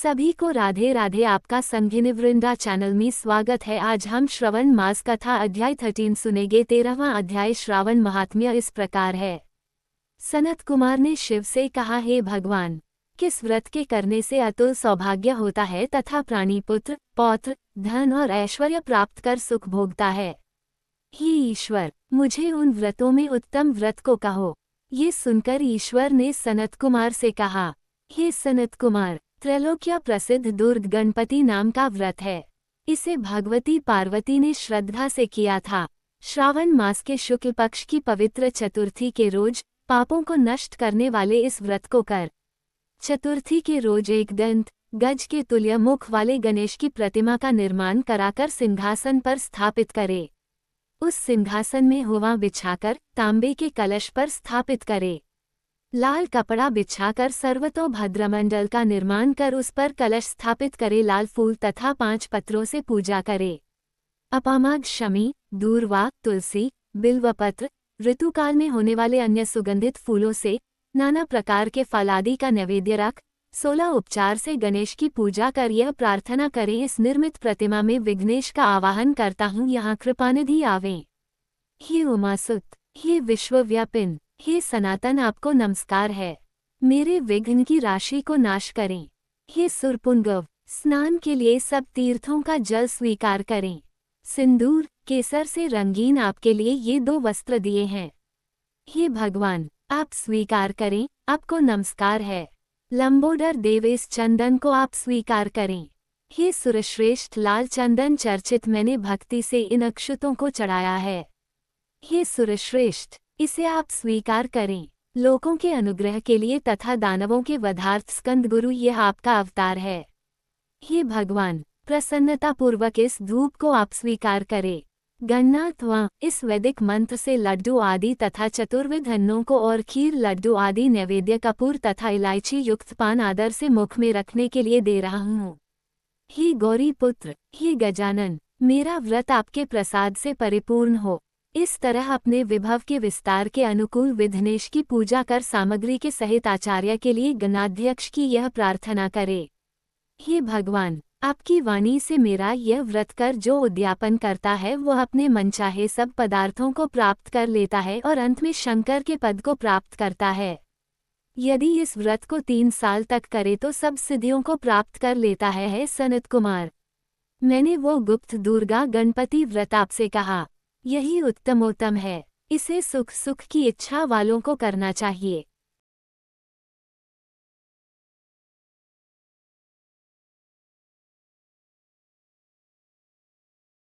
सभी को राधे राधे। आपका संघिनी वृंदा चैनल में स्वागत है। आज हम श्रवण मास कथा अध्याय 13 सुनेंगे। 13वां अध्याय श्रावण महात्म्य इस प्रकार है। सनत कुमार ने शिव से कहा, हे भगवान, किस व्रत के करने से अतुल सौभाग्य होता है तथा प्राणी पुत्र, पौत्र, धन और ऐश्वर्य प्राप्त कर सुख भोगता है। हे ईश्वर, मुझे उन व्रतों में उत्तम व्रत को कहो। ये सुनकर ईश्वर ने सनत कुमार से कहा, हे सनत कुमार, त्रैलोक्य प्रसिद्ध दुर्ग गणपति नाम का व्रत है। इसे भगवती पार्वती ने श्रद्धा से किया था। श्रावण मास के शुक्ल पक्ष की पवित्र चतुर्थी के रोज पापों को नष्ट करने वाले इस व्रत को कर। चतुर्थी के रोज एक दंत गज के तुल्य मुख वाले गणेश की प्रतिमा का निर्माण कराकर सिंहासन पर स्थापित करे। उस सिंहासन में हुआ बिछाकर तांबे के कलश पर स्थापित करे। लाल कपड़ा बिछाकर सर्वतोभद्रमंडल का निर्माण कर उस पर कलश स्थापित करे। लाल फूल तथा 5 पत्रों से पूजा करे। अपामाग शमी, दूर्वा, तुलसी, बिल्वपत्र, ऋतुकाल में होने वाले अन्य सुगंधित फूलों से नाना प्रकार के फल आदि का नैवेद्य रख 16 उपचार से गणेश की पूजा कर यह प्रार्थना करें, इस निर्मित प्रतिमा में विघ्नेश का आवाहन करता हूँ, यहाँ कृपानिधि आवें। हे उमासुत, हे विश्वव्यापिन, हे सनातन, आपको नमस्कार है। मेरे विघ्न की राशि को नाश करें। हे सुरपुंगव, स्नान के लिए सब तीर्थों का जल स्वीकार करें। सिंदूर केसर से रंगीन आपके लिए ये 2 वस्त्र दिए हैं। हे भगवान, आप स्वीकार करें, आपको नमस्कार है। लंबोदर देव, इस चंदन को आप स्वीकार करें। हे सुरश्रेष्ठ, लाल चंदन चर्चित मैंने भक्ति से इन अक्षतों को चढ़ाया है। हे सुरश्रेष्ठ, इसे आप स्वीकार करें। लोगों के अनुग्रह के लिए तथा दानवों के वधार्थ स्कंद गुरु यह आपका अवतार है। हे भगवान, प्रसन्नतापूर्वक इस धूप को आप स्वीकार करें। गणनाथ इस वैदिक मंत्र से लड्डू आदि तथा चतुर्विध अन्नों को और खीर, लड्डू आदि नैवेद्य कपूर तथा इलायची युक्त पान आदर से मुख में रखने के लिए दे रहा हूँ। हे गौरी पुत्र, हे गजानन, मेरा व्रत आपके प्रसाद से परिपूर्ण हो। इस तरह अपने विभव के विस्तार के अनुकूल विघ्नेश की पूजा कर सामग्री के सहित आचार्य के लिए गणाध्यक्ष की यह प्रार्थना करे। हे भगवान, आपकी वाणी से मेरा यह व्रत कर जो उद्यापन करता है वह अपने मनचाहे सब पदार्थों को प्राप्त कर लेता है और अंत में शंकर के पद को प्राप्त करता है। यदि इस व्रत को 3 साल तक करे तो सब सिद्धियों को प्राप्त कर लेता है सनत कुमार, मैंने वो गुप्त दुर्गा गणपति व्रत आपसे कहा, यही उत्तमोत्तम है। इसे सुख की इच्छा वालों को करना चाहिए।